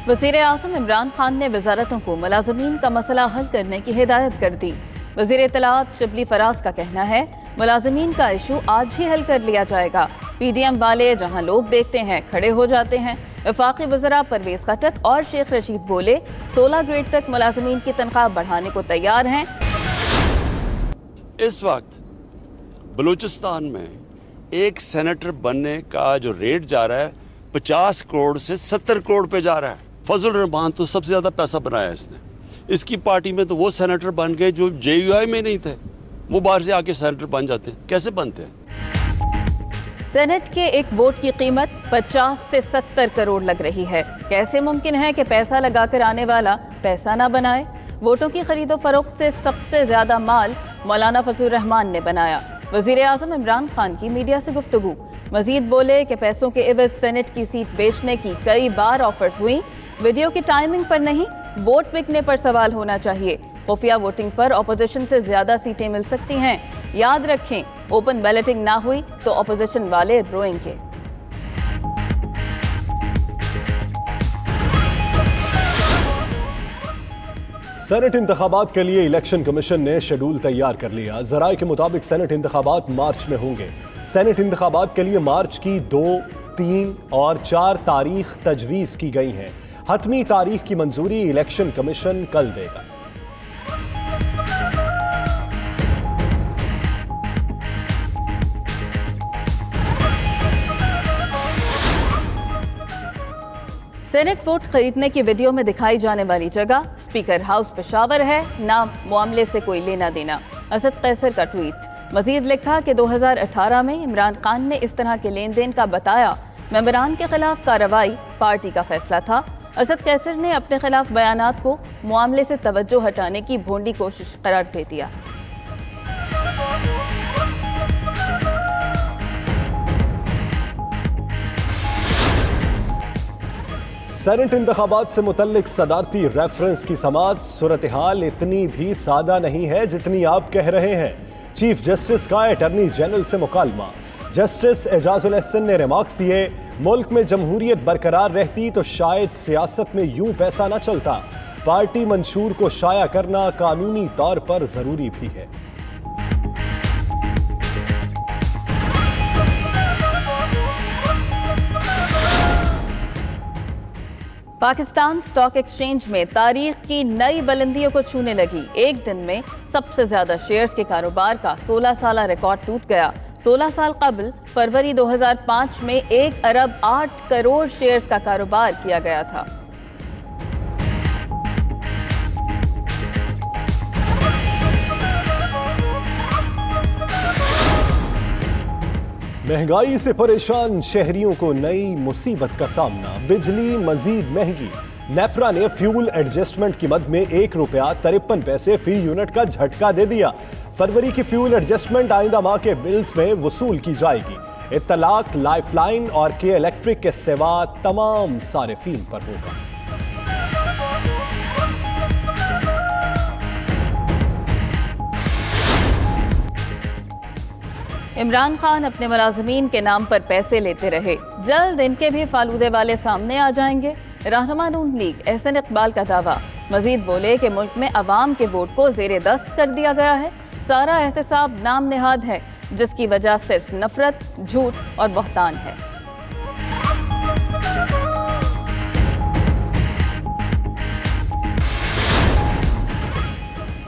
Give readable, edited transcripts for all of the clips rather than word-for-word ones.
वज़ीर आज़म इमरान खान ने वज़ारतों को मुलाज़मीन का मसला हल करने की हिदायत कर दी। वज़ीर इत्तलाआत शिबली फराज का कहना है मुलाज़मीन का इशू आज ही हल कर लिया जाएगा। PDM वाले जहां लोग देखते हैं खड़े हो जाते हैं। वफाकी वज़रा परवेज़ खटक और शेख रशीद बोले 16 ग्रेड तक मुलाज़मीन की तनख्वाह बढ़ाने को तैयार हैं। इस वक्त बलूचिस्तान में एक सेनेटर बनने का जो रेट जा रहा है 50 करोड़ से 70 करोड़ पे जा रहा है। फजल रहमान तो सबसे ज़्यादा पैसा बनाया इसने। इसकी पार्टी में तो वो सेनेटर बन गए जो JUI में नहीं थे, वो बाहर से आके सेनेटर बन जाते हैं। कैसे बनते हैं? सेनेट के एक वोट की कीमत 50 से 70 करोड़ लग रही है। कैसे मुमकिन है कि पैसा लगाकर आने वाला पैसा ना बनाए? वोटों की खरीदो फरोख्त से सबसे ज्यादा माल मौलाना फजल रहमान ने बनाया। वजीर आज़म इमरान खान की मीडिया से गुफ्तगू। मजीद बोले कि पैसों के एवज सेनेट की सीट बेचने की कई बार ऑफर्स हुई। वीडियो की टाइमिंग पर नहीं, वोट बिकने पर सवाल होना चाहिए। खुफिया वोटिंग पर अपोजिशन से ज्यादा सीटें मिल सकती हैं। याद रखें, ओपन बैलेटिंग ना हुई तो अपोजिशन वाले रोएंगे। सेनेट इंतखाबात के लिए इलेक्शन कमीशन ने शेड्यूल तैयार कर लिया। ज़राए के मुताबिक सेनेट इंतखाबात मार्च में होंगे। सेनेट इंतखाबात के लिए मार्च की 2, 3 और 4 तारीख तजवीज़ की गई हैं। हतमी तारीख की मंजूरी इलेक्शन कमीशन कल देगा। सेनेट वोट खरीदने की वीडियो में दिखाई जाने वाली जगह स्पीकर हाउस पेशावर है, नाम मामले से कोई लेना देना। असद कैसर का ट्वीट। मजीद लिखा कि 2018 में इमरान खान ने इस तरह के लेन देन का बताया मेंबरान के खिलाफ कार्रवाई पार्टी का फैसला था। असद कैसर ने अपने खिलाफ बयानात को मामले से तवज्जो हटाने की भोंडी कोशिश करार दे दिया। सेनेट इंतखाबात से मुतल्लिक सदारती रेफरेंस की समाअत। सूरत हाल इतनी भी सादा नहीं है जितनी आप कह रहे हैं। चीफ जस्टिस का अटॉर्नी जनरल से मुकालमा। जस्टिस एजाजुल एहसन ने रिमार्क्स दिए, मुल्क में जमहूरियत बरकरार रहती तो शायद सियासत में यूं पैसा न चलता। पार्टी मंशूर को शाया करना कानूनी तौर पर जरूरी भी है। पाकिस्तान स्टॉक एक्सचेंज में तारीख की नई बुलंदियों को छूने लगी। एक दिन में सबसे ज्यादा शेयर्स के कारोबार का 16 साला रिकॉर्ड टूट गया। 16 साल कबल फरवरी 2005 में 1 अरब 8 करोड़ शेयर्स का कारोबार किया गया था। महंगाई से परेशान शहरियों को नई मुसीबत का सामना। बिजली मजीद महंगी। नेपरा ने फ्यूल एडजस्टमेंट की मद में 1 रुपया 53 पैसे फी यूनिट का झटका दे दिया। फरवरी की फ्यूल एडजस्टमेंट आइंदा माह के बिल्स में वसूल की जाएगी। इत्तलाक, लाइफलाइन और के इलेक्ट्रिक के सिवा तमाम सारिफीन पर होगा। इमरान खान अपने मुलाजमीन के नाम पर पैसे लेते रहे, जल्द इनके भी फालूदे वाले सामने आ जाएंगे। रहनुमा नून लीग एहसन इकबाल का दावा। मजीद बोले कि मुल्क में अवाम के वोट को जेरे दस्त कर दिया गया है। सारा एहतसाब नाम नेहाद है, जिसकी वजह सिर्फ नफरत, झूठ और बहतान है।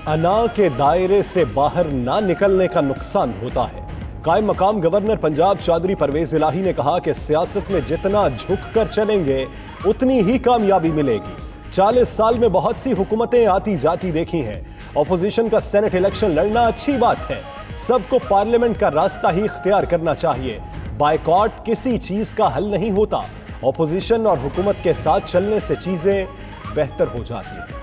अना के दायरे से बाहर ना निकलने का नुकसान होता है। कायम मकाम गवर्नर पंजाब चौधरी परवेज इलाही ने कहा कि सियासत में जितना झुक कर चलेंगे उतनी ही कामयाबी मिलेगी। 40 साल में बहुत सी हुकूमतें आती जाती देखी हैं। अपोजिशन का सेनेट इलेक्शन लड़ना अच्छी बात है। सबको पार्लियामेंट का रास्ता ही इख्तियार करना चाहिए। बायकॉट किसी चीज का हल नहीं होता। अपोजिशन और हुकूमत के साथ चलने से चीजें बेहतर हो जाती हैं।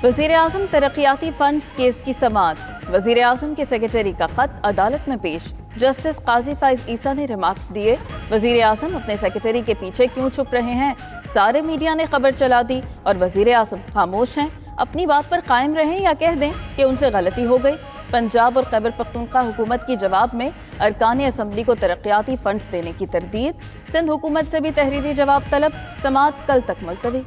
वज़ीर आज़म तरक्याती फंड्स केस की समाअत। वज़ीर आज़म के सेक्रेटरी का खत अदालत में पेश। जस्टिस काजी फाइज ईसा ने रिमार्क्स दिए, वज़ीर आज़म अपने सेक्रेटरी के पीछे क्यों छुप रहे हैं? सारे मीडिया ने खबर चला दी और वज़ीर आज़म खामोश हैं। अपनी बात पर कायम रहें या कह दें कि उनसे गलती हो गई। پنجاب اور خیبر پختونخوا حکومت کی جواب میں ارکان اسمبلی کو ترقیاتی فنڈز دینے کی تردید، سندھ حکومت سے بھی تحریری جواب طلب، سماعت کل تک ملتوی۔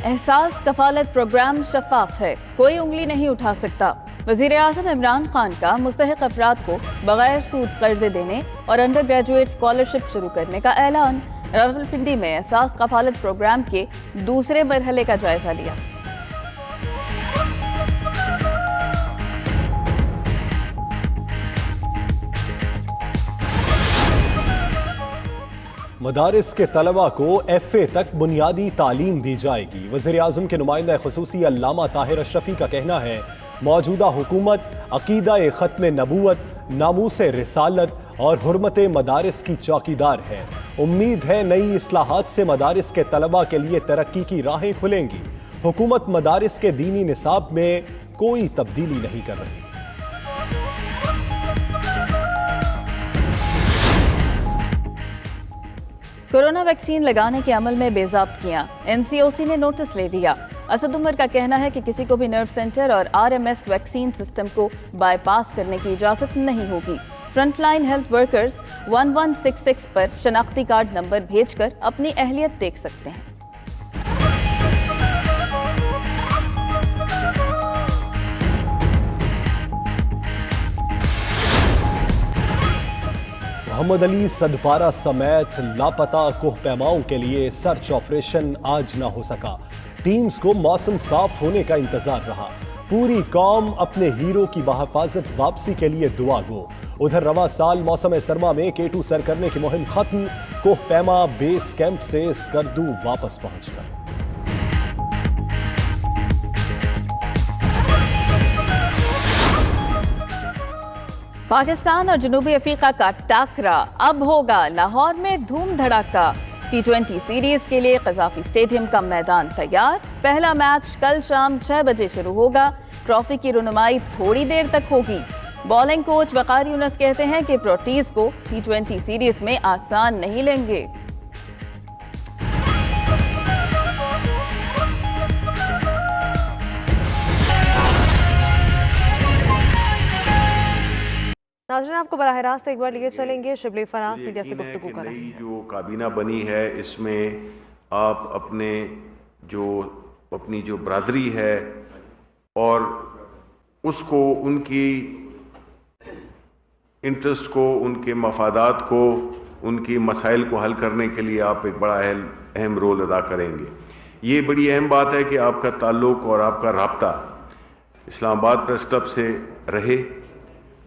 احساس کفالت پروگرام شفاف ہے، کوئی انگلی نہیں اٹھا سکتا۔ وزیر اعظم عمران خان کا مستحق افراد کو بغیر سود قرضے دینے اور انڈر گریجویٹ اسکالرشپ شروع کرنے کا اعلان۔ راولپنڈی میں احساس کفالت پروگرام کے دوسرے مرحلے کا جائزہ لیا۔ مدارس کے طلبہ کو ایف اے تک بنیادی تعلیم دی جائے گی۔ وزیر اعظم کے نمائندہ خصوصی علامہ طاہر اشرفی کا کہنا ہے موجودہ حکومت عقیدہ ختم نبوت، ناموس رسالت اور حرمت مدارس کی چوکیدار ہے۔ امید ہے نئی اصلاحات سے مدارس کے طلبہ کے لیے ترقی کی راہیں کھلیں گی۔ حکومت مدارس کے دینی نصاب میں کوئی تبدیلی نہیں کر رہی۔ کورونا ویکسین لگانے کے عمل میں بے ضابطگیاں، این سی او سی نے نوٹس لے لیا۔ اسد عمر کا کہنا ہے کہ کسی کو بھی نرو سینٹر اور R M S vaccine system کو بائی پاس کرنے کی اجازت نہیں ہوگی۔ فرنٹ لائن ہیلتھ ورکرز 1166 پر شناختی کارڈ نمبر بھیج کر اپنی اہلیت دیکھ سکتے ہیں۔ محمد علی صدپارہ سمیت لاپتہ کوہ پیماؤں کے لیے سرچ آپریشن آج نہ ہو سکا۔ ٹیمز کو موسم صاف ہونے کا انتظار رہا۔ پوری قوم اپنے ہیرو کی بحفاظت واپسی کے لیے دعا گو۔ ادھر رواں سال موسم سرما میں K2 سر کرنے کی مہم ختم، کوہ پیما بیس کیمپ سے اسکردو واپس پہنچ کر۔ پاکستان اور جنوبی افریقہ کا ٹاکرا اب ہوگا، لاہور میں دھوم دھڑاکا۔ T20 سیریز کے لیے قذافی اسٹیڈیم کا میدان تیار، پہلا میچ کل شام 6 بجے شروع ہوگا۔ ٹرافی کی رونمائی تھوڑی دیر تک ہوگی۔ بالنگ کوچ وقار یونس کہتے ہیں کہ پروٹیز کو T20 سیریز میں آسان نہیں لیں گے۔ ناظرین آپ کو براہ راست ایک بار لیے چلیں گے شبلی فراز میڈیا سے گفتگو کر رہے ہیں۔ جو کابینہ بنی ہے اس میں آپ اپنی جو برادری ہے اور اس کو ان کی انٹرسٹ کو، ان کے مفادات کو، ان کی مسائل کو حل کرنے کے لیے آپ ایک بڑا اہم رول ادا کریں گے۔ یہ بڑی اہم بات ہے کہ آپ کا تعلق اور آپ کا رابطہ اسلام آباد پریس کلب سے رہے،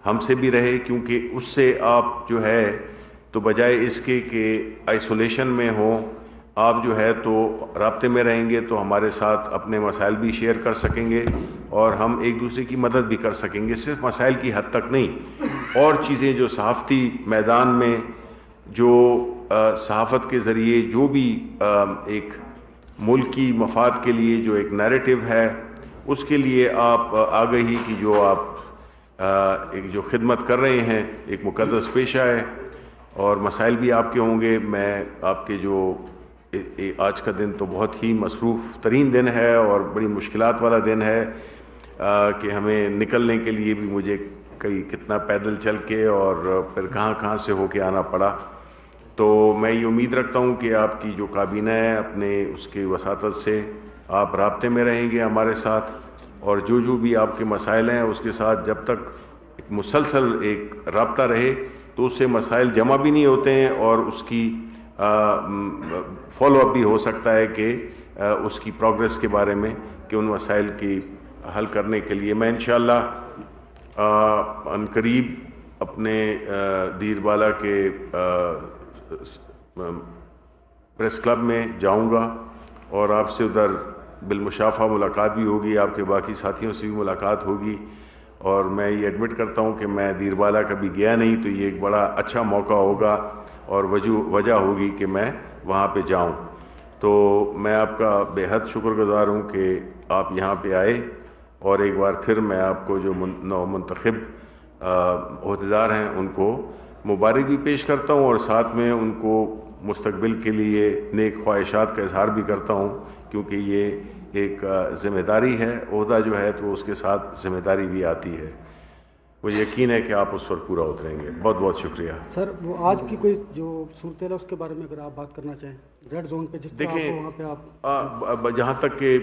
ہم سے بھی رہے، کیونکہ اس سے آپ جو ہے تو بجائے اس کے کہ آئسولیشن میں ہوں، آپ جو ہے تو رابطے میں رہیں گے تو ہمارے ساتھ اپنے مسائل بھی شیئر کر سکیں گے اور ہم ایک دوسرے کی مدد بھی کر سکیں گے، صرف مسائل کی حد تک نہیں، اور چیزیں جو صحافتی میدان میں جو صحافت کے ذریعے جو بھی ایک ملکی مفاد کے لیے جو ایک نیریٹو ہے اس کے لیے آپ آگہی کی جو آپ ایک جو خدمت کر رہے ہیں، ایک مقدس پیشہ ہے اور مسائل بھی آپ کے ہوں گے۔ میں آپ کے جو آج کا دن تو بہت ہی مصروف ترین دن ہے اور بڑی مشکلات والا دن ہے کہ ہمیں نکلنے کے لیے بھی مجھے کتنا پیدل چل کے اور پھر کہاں سے ہو کے آنا پڑا، تو میں یہ امید رکھتا ہوں کہ آپ کی جو کابینہ ہے اپنے اس کے وساطت سے آپ رابطے میں رہیں گے ہمارے ساتھ، اور جو بھی آپ کے مسائل ہیں اس کے ساتھ جب تک ایک مسلسل ایک رابطہ رہے تو اس سے مسائل جمع بھی نہیں ہوتے ہیں اور اس کی فالو اپ بھی ہو سکتا ہے کہ اس کی پروگریس کے بارے میں کہ ان مسائل کی حل کرنے کے لیے میں انشاءاللہ عنقریب اپنے دیر بالا کے پریس کلب میں جاؤں گا اور آپ سے ادھر بالمشافہ ملاقات بھی ہوگی، آپ کے باقی ساتھیوں سے بھی ملاقات ہوگی، اور میں یہ ایڈمٹ کرتا ہوں کہ میں دیر بالا کبھی گیا نہیں تو یہ ایک بڑا اچھا موقع ہوگا اور وجہ ہوگی کہ میں وہاں پہ جاؤں۔ تو میں آپ کا بے حد شکر گزار ہوں کہ آپ یہاں پہ آئے، اور ایک بار پھر میں آپ کو جو نو منتخب عہدیدار ہیں ان کو मुबारक भी पेश करता हूँ और साथ में उनको मुस्तकबिल के लिए नेक ख्वाहिशात का इजहार भी करता हूँ, क्योंकि ये एक ज़िम्मेदारी है, ओहदा जो है तो उसके साथ ज़िम्मेदारी भी आती है। मुझे यकीन है कि आप उस पर पूरा उतरेंगे। बहुत बहुत शुक्रिया। सर, वो आज की कोई जो सूरत है उसके बारे में अगर आप बात करना चाहें, रेड जोन पे जिस तरह देखिए, वहाँ पे आप जहाँ तक कि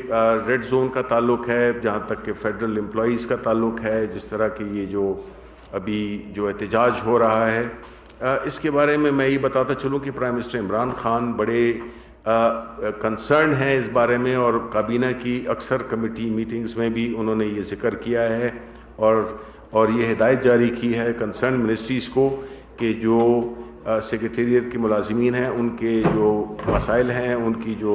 रेड जोन का ताल्लुक है, जहाँ तक कि फेडरल एम्प्लॉइज़ का ताल्लुक है, जिस तरह की ये जो अभी जो एहतजाज हो रहा है, इसके बारे में मैं ये बताता चलूँ कि प्राइम मिनिस्टर इमरान खान बड़े कंसर्न हैं इस बारे में, और काबीना की अक्सर कमेटी मीटिंग्स में भी उन्होंने ये ज़िक्र किया है और ये हिदायत जारी की है कंसर्न मिनिस्ट्रीज़ को कि जो सेक्रेटेरिएट के मुलाजिमीन हैं उनके जो मसाइल हैं, उनकी जो